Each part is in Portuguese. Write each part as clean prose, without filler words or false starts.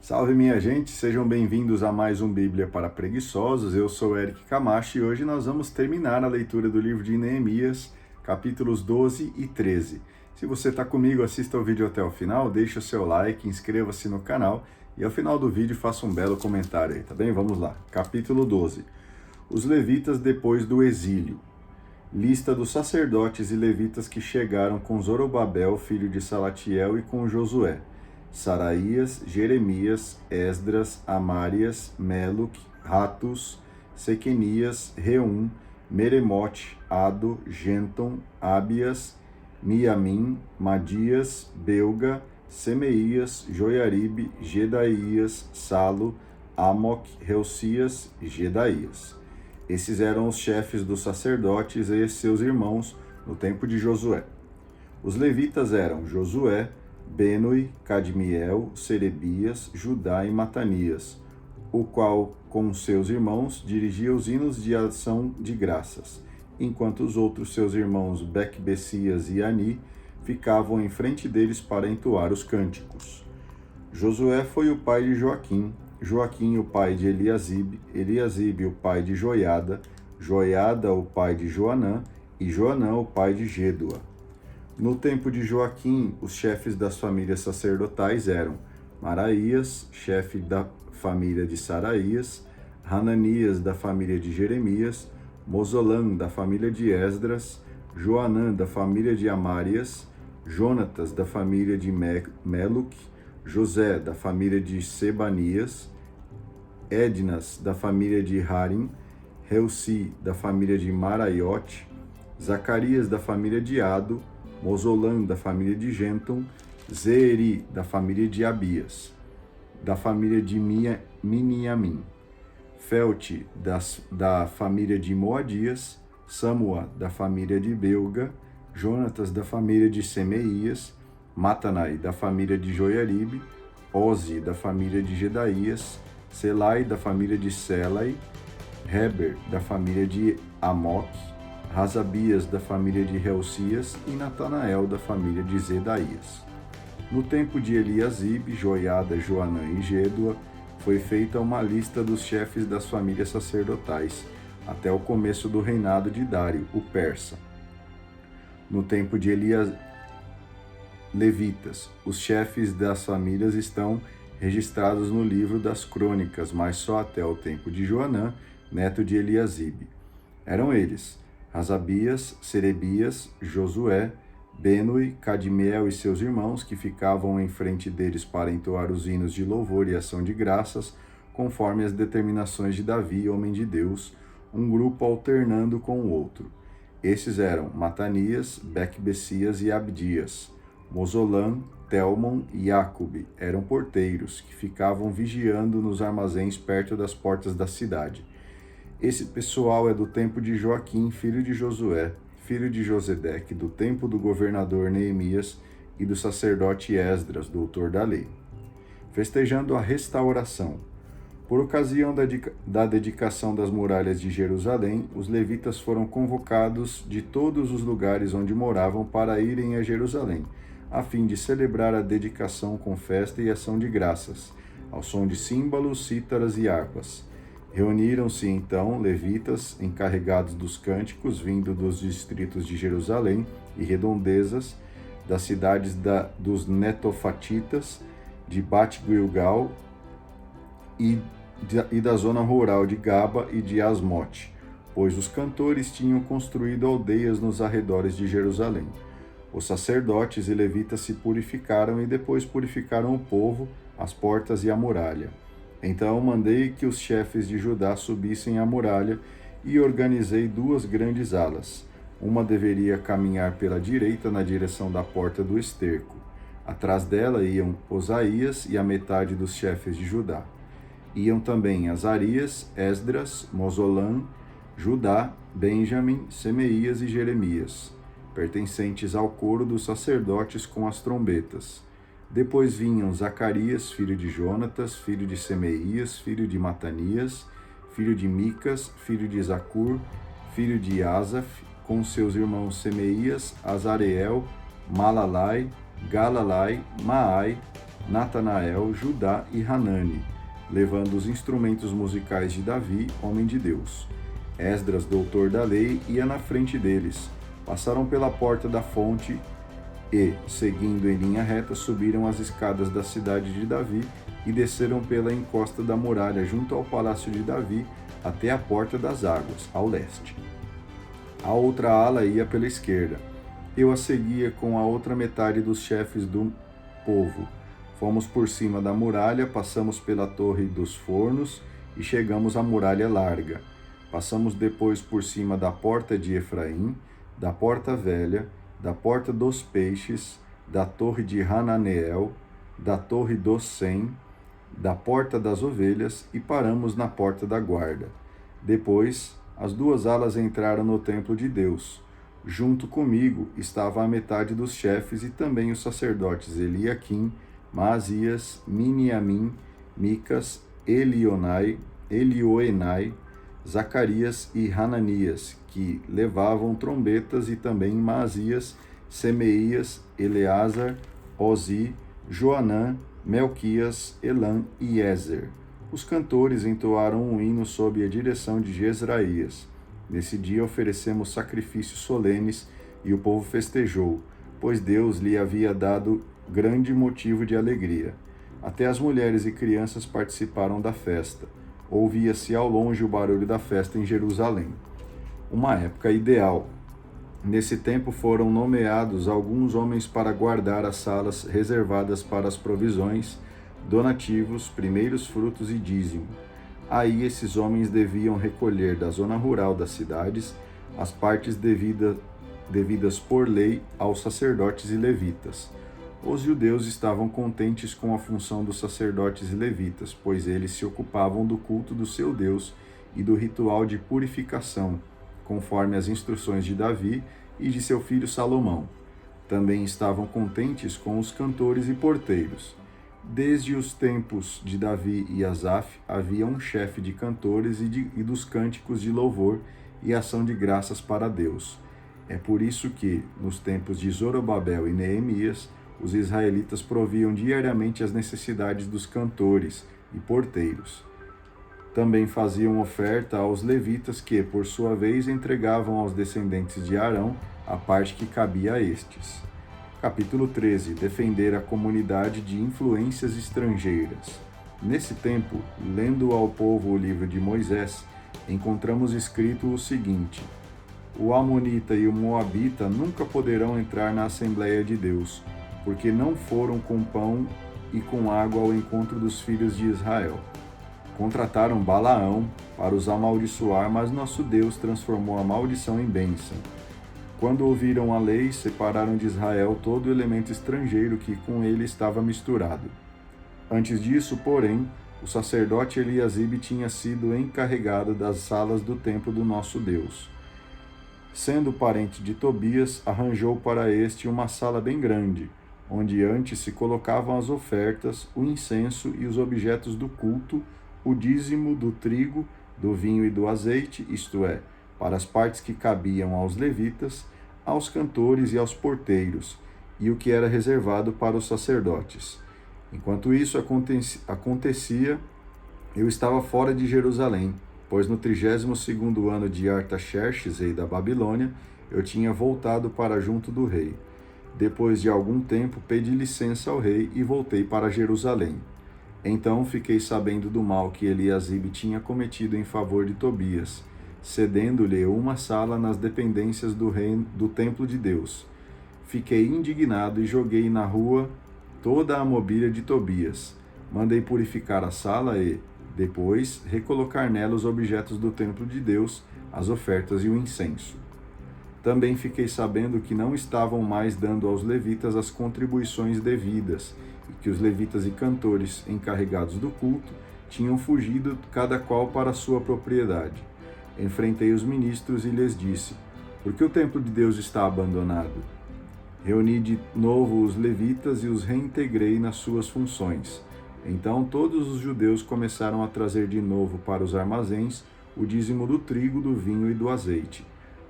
Salve minha gente, sejam bem-vindos a mais um Bíblia para Preguiçosos. Eu sou Eric Camacho e hoje nós vamos terminar a leitura do livro de Neemias, capítulos 12 e 13. Se você está comigo, assista o vídeo até o final, deixe o seu like, inscreva-se no canal e ao final do vídeo faça um belo comentário aí, tá bem? Vamos lá. Capítulo 12. Os levitas depois do exílio. Lista dos sacerdotes e levitas que chegaram com Zorobabel, filho de Salatiel, e com Josué: Saraías, Jeremias, Esdras, Amarias, Meluc, Ratus, Sequenias, Reum, Meremote, Ado, Genton, Abias, Miamim, Madias, Belga, Semeias, Joiaribe, Gedaías, Salo, Amoc, Reucias e Gedaías. Esses eram os chefes dos sacerdotes e seus irmãos no tempo de Josué. Os levitas eram Josué, Benui, Cadmiel, Serebias, Judá e Matanias, o qual, com seus irmãos, dirigia os hinos de ação de graças, enquanto os outros seus irmãos Becbessias e Ani ficavam em frente deles para entoar os cânticos. Josué foi o pai de Joaquim, Joaquim o pai de Eliasibe, Eliasibe o pai de Joiada, Joiada o pai de Joanã e Joanã o pai de Gêdua. No tempo de Joaquim, os chefes das famílias sacerdotais eram Maraías, chefe da família de Saraías, Hananias da família de Jeremias, Mozolam da família de Esdras, Joanã da família de Amarias, Jonatas da família de Meluc, José da família de Sebanias, Ednas da família de Harim, Reuci da família de Maraiote, Zacarias da família de Ado, Mozolam da família de Genton, Zeeri da família de Abias, da família de Miniamim, Felte da família de Moadias, Samua da família de Belga, Jonatas da família de Semeias, Matanai da família de Joiaribe, Ozi da família de Gedaías, Selai da família de Selai, Heber da família de Amoc, Razabias da família de Reucias e Natanael da família de Zedaías. No tempo de Eliasibe, Joiada, Joanã e Gêdua, foi feita uma lista dos chefes das famílias sacerdotais, até o começo do reinado de Dário, o persa. No tempo de Levitas, os chefes das famílias estão registrados no livro das crônicas, mas só até o tempo de Joanã, neto de Eliasibe. Eram eles: Razabias, Serebias, Josué, Benui, Cadmiel e seus irmãos, que ficavam em frente deles para entoar os hinos de louvor e ação de graças, conforme as determinações de Davi, homem de Deus, um grupo alternando com o outro. Esses eram Matanias, Becbessias e Abdias. Mozolam, Telmon e Jacobe eram porteiros, que ficavam vigiando nos armazéns perto das portas da cidade. Esse pessoal é do tempo de Joaquim, filho de Josué, filho de Josedeque, do tempo do governador Neemias e do sacerdote Esdras, doutor da lei. Festejando a restauração. Por ocasião da dedicação das muralhas de Jerusalém, os levitas foram convocados de todos os lugares onde moravam para irem a Jerusalém, a fim de celebrar a dedicação com festa e ação de graças, ao som de símbolos, cítaras e harpas. Reuniram-se então levitas, encarregados dos cânticos, vindo dos distritos de Jerusalém e redondezas, das cidades dos Netofatitas, de Bet-Gilgal e da zona rural de Gaba e de Asmote, pois os cantores tinham construído aldeias nos arredores de Jerusalém. Os sacerdotes e levitas se purificaram e depois purificaram o povo, as portas e a muralha. Então mandei que os chefes de Judá subissem à muralha e organizei duas grandes alas. Uma deveria caminhar pela direita na direção da porta do esterco. Atrás dela iam Osaías e a metade dos chefes de Judá. Iam também Azarias, Esdras, Mozolam, Judá, Benjamim, Semeias e Jeremias, pertencentes ao coro dos sacerdotes com as trombetas. Depois vinham Zacarias, filho de Jonatas, filho de Semeias, filho de Matanias, filho de Micas, filho de Zacur, filho de Asaf, com seus irmãos Semeias, Azareel, Malalai, Galalai, Maai, Natanael, Judá e Hanani, levando os instrumentos musicais de Davi, homem de Deus. Esdras, doutor da lei, ia na frente deles. Passaram pela porta da fonte e, seguindo em linha reta, subiram as escadas da cidade de Davi e desceram pela encosta da muralha junto ao palácio de Davi até a porta das águas, ao leste. A outra ala ia pela esquerda. Eu a seguia com a outra metade dos chefes do povo. Fomos por cima da muralha, passamos pela torre dos fornos e chegamos à muralha larga. Passamos depois por cima da porta de Efraim, da porta velha, da porta dos peixes, da torre de Hananeel, da torre dos Sem, da porta das ovelhas e paramos na porta da guarda. Depois, as duas alas entraram no templo de Deus. Junto comigo estava a metade dos chefes e também os sacerdotes Eliaquim, Maasias, Miniamim, Micas, Elioenai, Zacarias e Hananias, que levavam trombetas, e também Maasias, Semeías, Eleazar, Ozi, Joanã, Melquias, Elã e Ezer. Os cantores entoaram um hino sob a direção de Jezraías. Nesse dia oferecemos sacrifícios solenes e o povo festejou, pois Deus lhe havia dado grande motivo de alegria. Até as mulheres e crianças participaram da festa. Ouvia-se ao longe o barulho da festa em Jerusalém. Uma época ideal. Nesse tempo foram nomeados alguns homens para guardar as salas reservadas para as provisões, donativos, primeiros frutos e dízimo. Aí esses homens deviam recolher da zona rural das cidades as partes devidas por lei aos sacerdotes e levitas. Os judeus estavam contentes com a função dos sacerdotes e levitas, pois eles se ocupavam do culto do seu Deus e do ritual de purificação, conforme as instruções de Davi e de seu filho Salomão. Também estavam contentes com os cantores e porteiros. Desde os tempos de Davi e Asaf, havia um chefe de cantores e dos cânticos de louvor e ação de graças para Deus. É por isso que, nos tempos de Zorobabel e Neemias, os israelitas proviam diariamente as necessidades dos cantores e porteiros. Também faziam oferta aos levitas que, por sua vez, entregavam aos descendentes de Arão a parte que cabia a estes. Capítulo 13. Defender a comunidade de influências estrangeiras. Nesse tempo, lendo ao povo o livro de Moisés, encontramos escrito o seguinte: o amonita e o moabita nunca poderão entrar na Assembleia de Deus, porque não foram com pão e com água ao encontro dos filhos de Israel. Contrataram Balaão para os amaldiçoar, mas nosso Deus transformou a maldição em bênção. Quando ouviram a lei, separaram de Israel todo elemento estrangeiro que com ele estava misturado. Antes disso, porém, o sacerdote Eliasibe tinha sido encarregado das salas do templo do nosso Deus. Sendo parente de Tobias, arranjou para este uma sala bem grande, onde antes se colocavam as ofertas, o incenso e os objetos do culto, o dízimo do trigo, do vinho e do azeite, isto é, para as partes que cabiam aos levitas, aos cantores e aos porteiros, e o que era reservado para os sacerdotes. Enquanto isso acontecia, eu estava fora de Jerusalém, pois no 32º ano de Artaxerxes, rei da Babilônia, eu tinha voltado para junto do rei. Depois de algum tempo, pedi licença ao rei e voltei para Jerusalém. Então fiquei sabendo do mal que Eliasibe tinha cometido em favor de Tobias, cedendo-lhe uma sala nas dependências do templo de Deus. Fiquei indignado e joguei na rua toda a mobília de Tobias. Mandei purificar a sala e, depois, recolocar nela os objetos do templo de Deus, as ofertas e o incenso. Também fiquei sabendo que não estavam mais dando aos levitas as contribuições devidas, e que os levitas e cantores encarregados do culto tinham fugido cada qual para a sua propriedade. Enfrentei os ministros e lhes disse: por que o templo de Deus está abandonado? Reuni de novo os levitas e os reintegrei nas suas funções. Então todos os judeus começaram a trazer de novo para os armazéns o dízimo do trigo, do vinho e do azeite.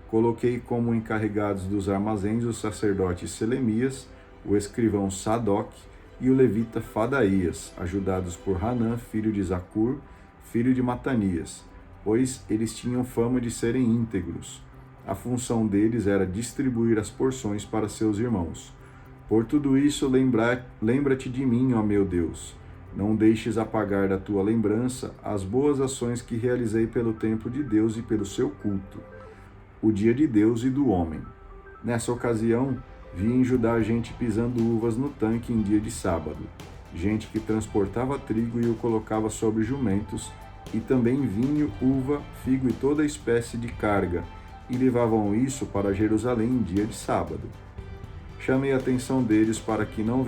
Coloquei como encarregados dos armazéns o sacerdote Selemias, o escrivão Sadoc, e o levita Fadaías, ajudados por Hanã, filho de Zacur, filho de Matanias, pois eles tinham fama de serem íntegros. A função deles era distribuir as porções para seus irmãos. Por tudo isso, lembra-te de mim, ó meu Deus. Não deixes apagar da tua lembrança as boas ações que realizei pelo templo de Deus e pelo seu culto, o dia de Deus e do homem. Nessa ocasião, vi em Judá gente pisando uvas no tanque em dia de sábado, gente que transportava trigo e o colocava sobre jumentos, e também vinho, uva, figo e toda espécie de carga, e levavam isso para Jerusalém em dia de sábado. Chamei a atenção deles para que não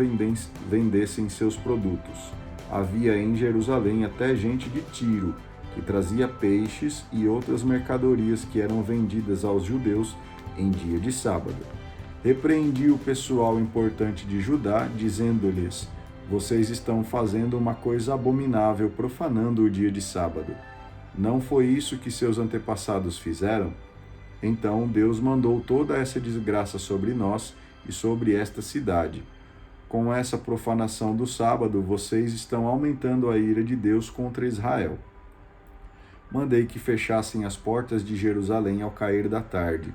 vendessem seus produtos. Havia em Jerusalém até gente de Tiro, que trazia peixes e outras mercadorias que eram vendidas aos judeus em dia de sábado. Repreendi o pessoal importante de Judá, dizendo-lhes: vocês estão fazendo uma coisa abominável, profanando o dia de sábado. Não foi isso que seus antepassados fizeram? Então Deus mandou toda essa desgraça sobre nós e sobre esta cidade. Com essa profanação do sábado, vocês estão aumentando a ira de Deus contra Israel. Mandei que fechassem as portas de Jerusalém ao cair da tarde,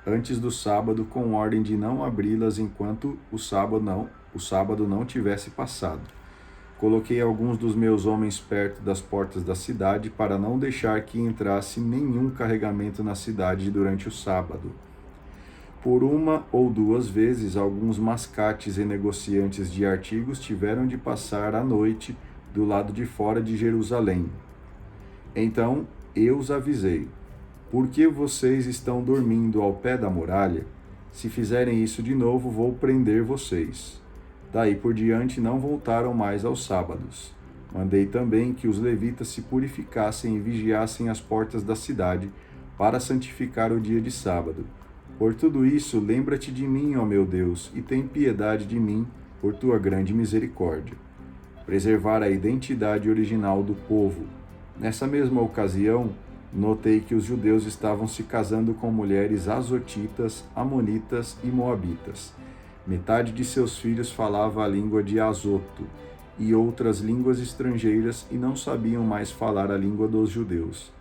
antes do sábado, com ordem de não abri-las enquanto o sábado não tivesse passado. Coloquei alguns dos meus homens perto das portas da cidade para não deixar que entrasse nenhum carregamento na cidade durante o sábado. Por uma ou duas vezes, alguns mascates e negociantes de artigos tiveram de passar a noite do lado de fora de Jerusalém. Então eu os avisei: por que vocês estão dormindo ao pé da muralha? Se fizerem isso de novo, vou prender vocês. Daí por diante não voltaram mais aos sábados. Mandei também que os levitas se purificassem e vigiassem as portas da cidade para santificar o dia de sábado. Por tudo isso, lembra-te de mim, ó meu Deus, e tem piedade de mim por tua grande misericórdia. Preservar a identidade original do povo. Nessa mesma ocasião, notei que os judeus estavam se casando com mulheres azotitas, amonitas e moabitas. Metade de seus filhos falava a língua de Azoto e outras línguas estrangeiras e não sabiam mais falar a língua dos judeus.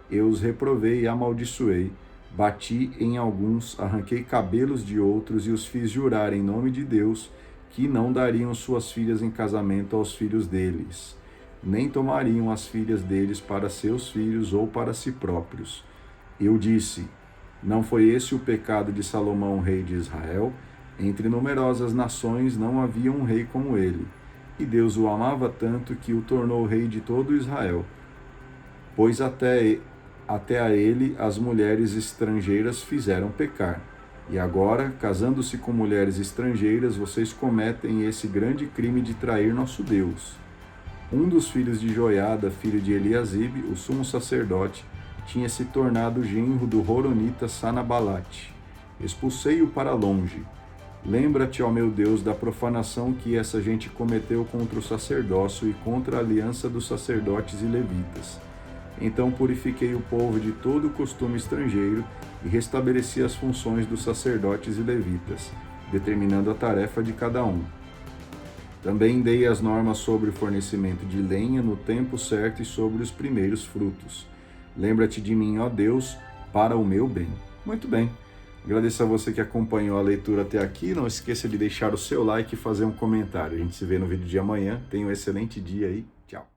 Eu os reprovei e amaldiçoei, bati em alguns, arranquei cabelos de outros e os fiz jurar em nome de Deus que não dariam suas filhas em casamento aos filhos deles, nem tomariam as filhas deles para seus filhos ou para si próprios. Eu disse: não foi esse o pecado de Salomão, rei de Israel? Entre numerosas nações não havia um rei como ele, e Deus o amava tanto que o tornou rei de todo Israel, pois até a ele as mulheres estrangeiras fizeram pecar. E agora, casando-se com mulheres estrangeiras, vocês cometem esse grande crime de trair nosso Deus. Um dos filhos de Joiada, filho de Eliasibe, o sumo sacerdote, tinha se tornado genro do horonita Sanabalate. Expulsei-o para longe. Lembra-te, ó meu Deus, da profanação que essa gente cometeu contra o sacerdócio e contra a aliança dos sacerdotes e levitas. Então purifiquei o povo de todo o costume estrangeiro e restabeleci as funções dos sacerdotes e levitas, determinando a tarefa de cada um. Também dei as normas sobre o fornecimento de lenha no tempo certo e sobre os primeiros frutos. Lembra-te de mim, ó Deus, para o meu bem. Muito bem. Agradeço a você que acompanhou a leitura até aqui. Não esqueça de deixar o seu like e fazer um comentário. A gente se vê no vídeo de amanhã. Tenha um excelente dia aí. Tchau.